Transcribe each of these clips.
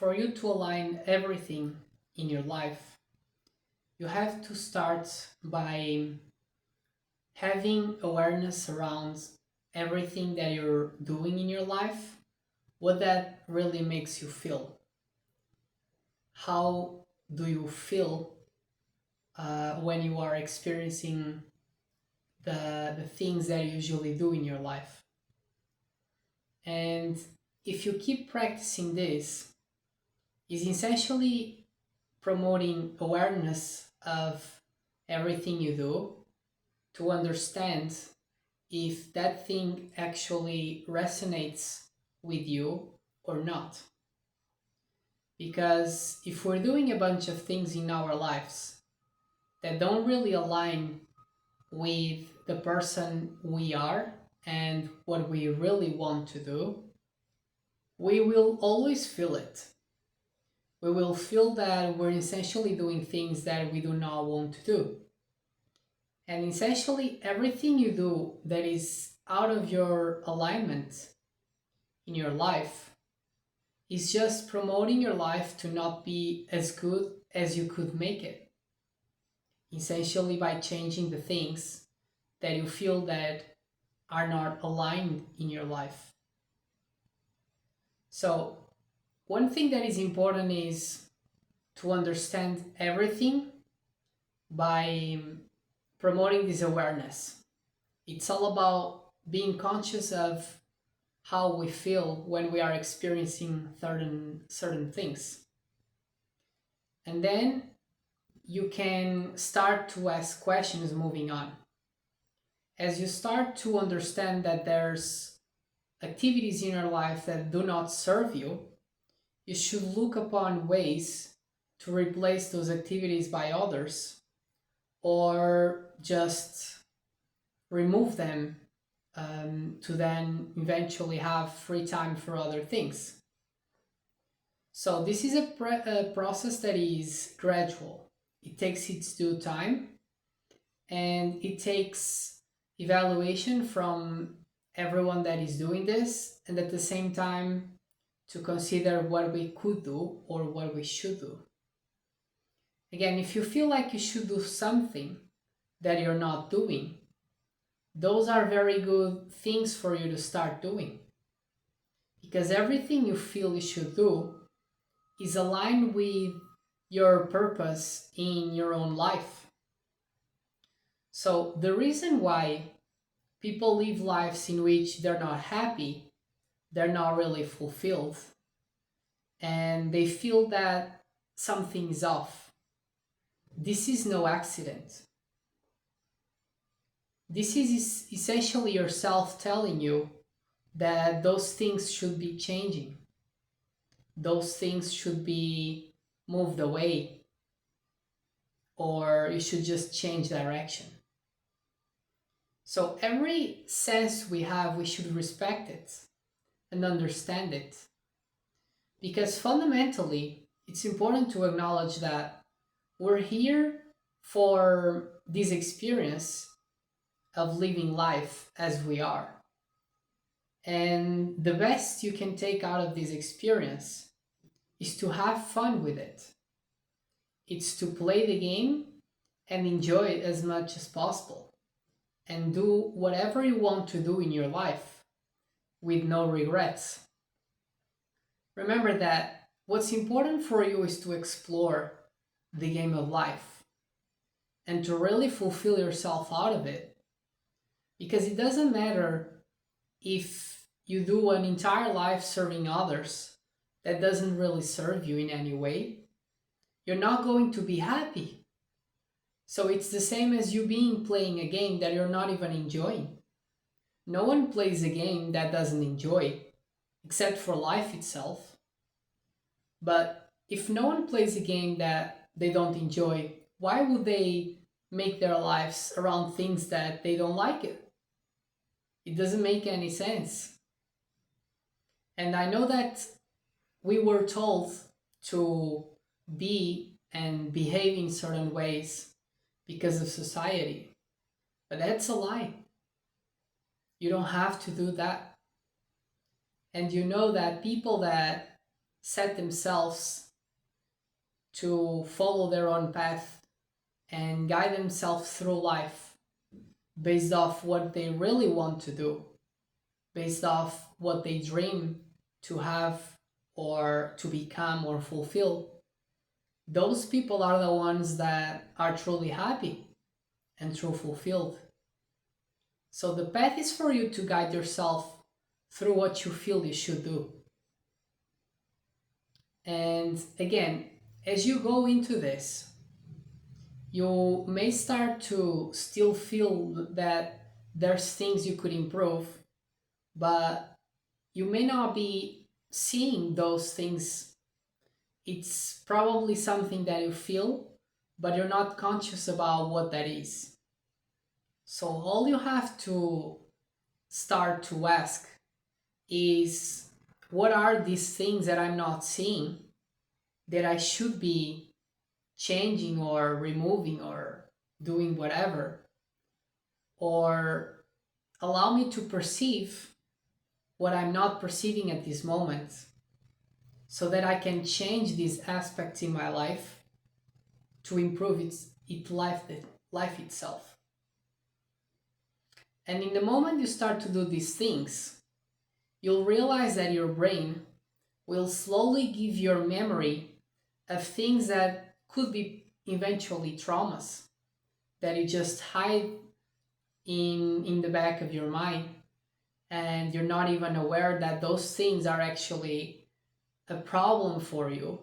For you to align everything in your life, you have to start by having awareness around everything that you're doing in your life, what that really makes you feel. How do you feel when you are experiencing the things that you usually do in your life? And if you keep practicing this, is essentially promoting awareness of everything you do to understand if that thing actually resonates with you or not. Because if we're doing a bunch of things in our lives that don't really align with the person we are and what we really want to do, we will always feel it. We will feel that we're essentially doing things that we do not want to do. And essentially, everything you do that is out of your alignment in your life is just promoting your life to not be as good as you could make it. Essentially, by changing the things that you feel that are not aligned in your life. So, one thing that is important is to understand everything by promoting this awareness. It's all about being conscious of how we feel when we are experiencing certain things. And then you can start to ask questions moving on. As you start to understand that there's activities in your life that do not serve you, you should look upon ways to replace those activities by others or just remove them to then eventually have free time for other things. So, this is a process that is gradual. It takes its due time and it takes evaluation from everyone that is doing this, and at the same time, to consider what we could do or what we should do. Again, if you feel like you should do something that you're not doing, those are very good things for you to start doing, because everything you feel you should do is aligned with your purpose in your own life. So, the reason why people live lives in which they're not happy, they're not really fulfilled, and they feel that something is off, this is no accident. This is essentially yourself telling you that those things should be changing, those things should be moved away, or you should just change direction. So, every sense we have, we should respect it and understand it. Because fundamentally, it's important to acknowledge that we're here for this experience of living life as we are. And the best you can take out of this experience is to have fun with it. It's to play the game and enjoy it as much as possible. And do whatever you want to do in your life with no regrets. Remember that what's important for you is to explore the game of life and to really fulfill yourself out of it. Because it doesn't matter if you do an entire life serving others that doesn't really serve you in any way, you're not going to be happy. So it's the same as you being playing a game that you're not even enjoying. No one plays a game that doesn't enjoy, except for life itself. But if no one plays a game that they don't enjoy, why would they make their lives around things that they don't like it? It doesn't make any sense. And I know that we were told to be and behave in certain ways because of society, but that's a lie. You don't have to do that. And you know that people that set themselves to follow their own path and guide themselves through life based off what they really want to do, based off what they dream to have or to become or fulfill, those people are the ones that are truly happy and truly fulfilled. So the path is for you to guide yourself through what you feel you should do. And again, as you go into this, you may start to still feel that there's things you could improve, but you may not be seeing those things. It's probably something that you feel, but you're not conscious about what that is. So all you have to start to ask is, what are these things that I'm not seeing that I should be changing or removing or doing whatever? Or allow me to perceive what I'm not perceiving at this moment so that I can change these aspects in my life to improve life itself. And in the moment you start to do these things, you'll realize that your brain will slowly give your memory of things that could be eventually traumas that you just hide in the back of your mind, and you're not even aware that those things are actually a problem for you,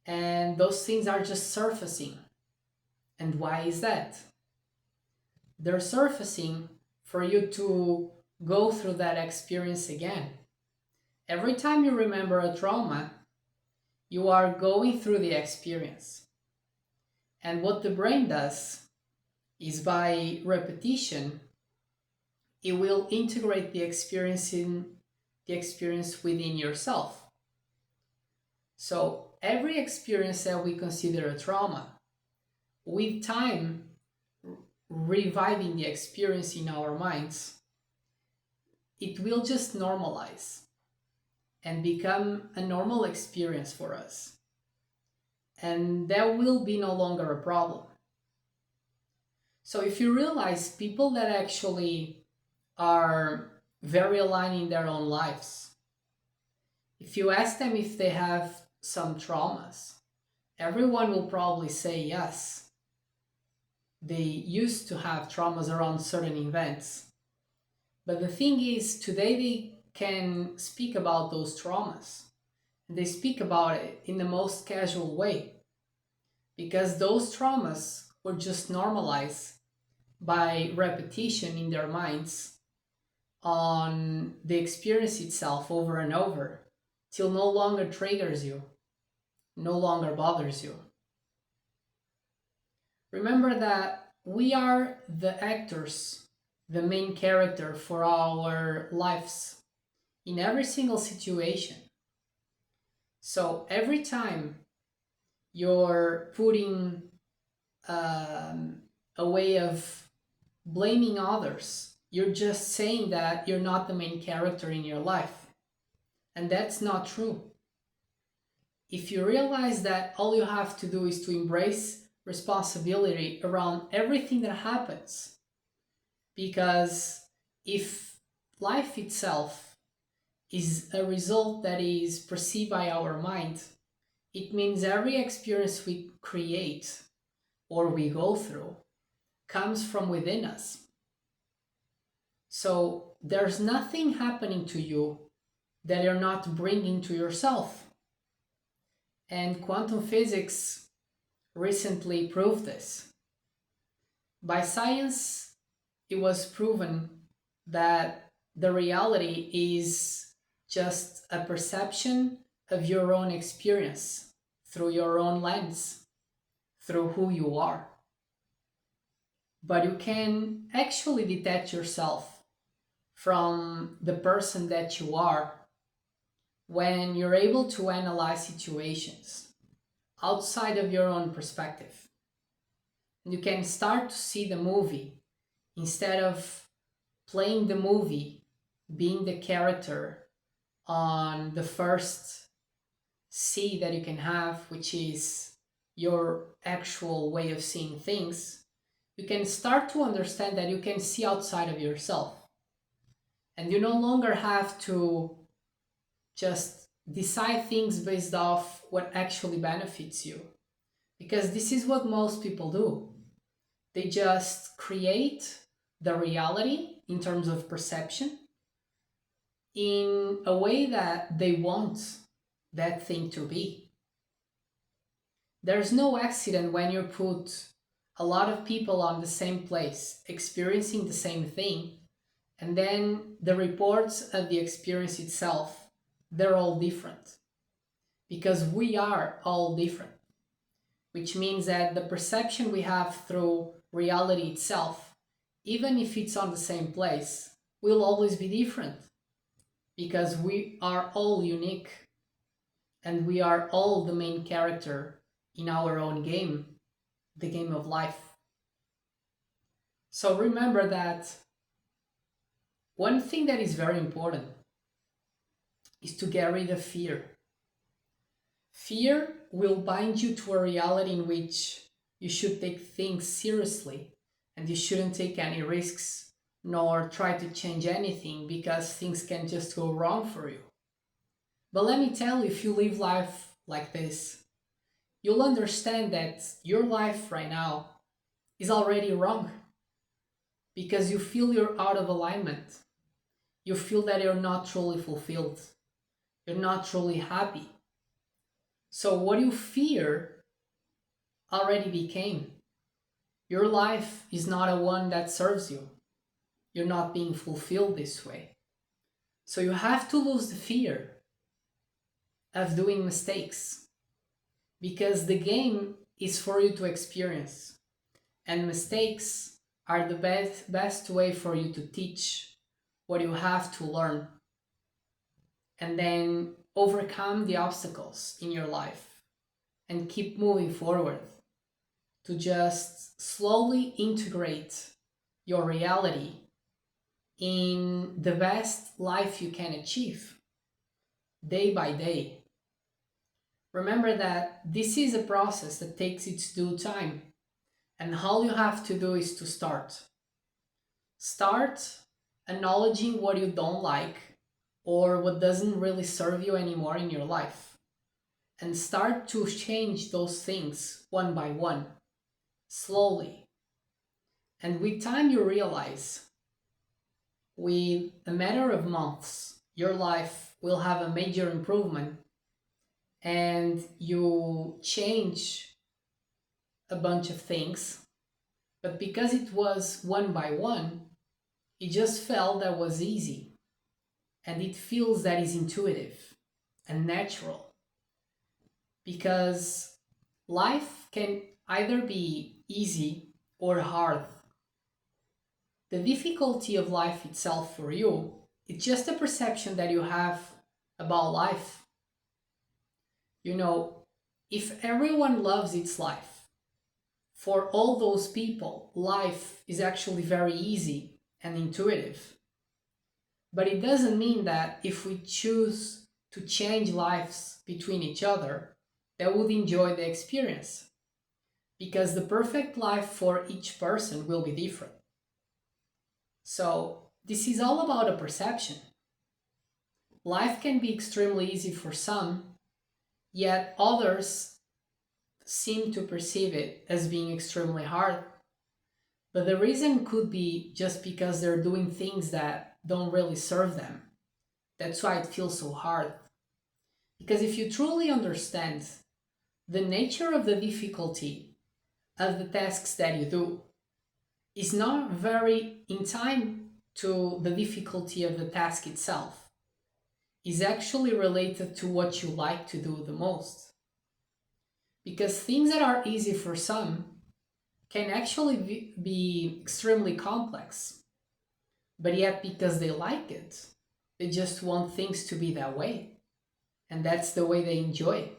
and those things are just surfacing. And why is that? They're surfacing for you to go through that experience again. Every time you remember a trauma, you are going through the experience. And what the brain does is, by repetition, it will integrate the experience within yourself. So every experience that we consider a trauma, with time, reviving the experience in our minds, it will just normalize and become a normal experience for us. And there will be no longer a problem. So if you realize people that actually are very aligned in their own lives, if you ask them if they have some traumas, everyone will probably say yes. They used to have traumas around certain events. But the thing is, today they can speak about those traumas. They speak about it in the most casual way, because those traumas were just normalized by repetition in their minds on the experience itself over and over, till no longer triggers you, no longer bothers you. Remember that we are the actors, the main character for our lives in every single situation. So every time you're putting a way of blaming others, you're just saying that you're not the main character in your life. And that's not true. If you realize that all you have to do is to embrace responsibility around everything that happens, because if life itself is a result that is perceived by our mind, it means every experience we create or we go through comes from within us. So there's nothing happening to you that you're not bringing to yourself. And quantum physics recently proved this. By science, it was proven that the reality is just a perception of your own experience through your own lens, through who you are. But you can actually detach yourself from the person that you are when you're able to analyze situations outside of your own perspective. You can start to see the movie instead of playing the movie, being the character on the first see that you can have, which is your actual way of seeing things, you can start to understand that you can see outside of yourself. And you no longer have to just decide things based off what actually benefits you. Because this is what most people do. They just create the reality in terms of perception in a way that they want that thing to be. There's no accident when you put a lot of people on the same place experiencing the same thing, and then the reports of the experience itself, they're all different because we are all different, which means that the perception we have through reality itself, even if it's on the same place, will always be different because we are all unique and we are all the main character in our own game, the game of life. So remember that one thing that is very important is to get rid of fear. Fear will bind you to a reality in which you should take things seriously and you shouldn't take any risks nor try to change anything because things can just go wrong for you. But let me tell you, if you live life like this, you'll understand that your life right now is already wrong because you feel you're out of alignment. You feel that you're not truly fulfilled. You're not truly happy. So what you fear already became. Your life is not a one that serves you. You're not being fulfilled this way. So you have to lose the fear of doing mistakes because the game is for you to experience, and mistakes are the best way for you to teach what you have to learn and then overcome the obstacles in your life and keep moving forward to just slowly integrate your reality in the best life you can achieve day by day. Remember that this is a process that takes its due time, and all you have to do is to start. Start acknowledging what you don't like or what doesn't really serve you anymore in your life, and start to change those things one by one, slowly. And with time, you realize, with a matter of months, your life will have a major improvement and you change a bunch of things. But because it was one by one, it just felt that was easy. And it feels that is intuitive and natural. Because life can either be easy or hard. The difficulty of life itself for you, it's just a perception that you have about life. You know, if everyone loves its life, for all those people, life is actually very easy and intuitive. But it doesn't mean that if we choose to change lives between each other, they would enjoy the experience. Because the perfect life for each person will be different. So, this is all about a perception. Life can be extremely easy for some, yet others seem to perceive it as being extremely hard. But the reason could be just because they're doing things that don't really serve them. That's why it feels so hard. Because if you truly understand the nature of the difficulty of the tasks that you do, is not very in time to the difficulty of the task itself. Is actually related to what you like to do the most. Because things that are easy for some can actually be extremely complex. But yet, because they like it, they just want things to be that way. And that's the way they enjoy.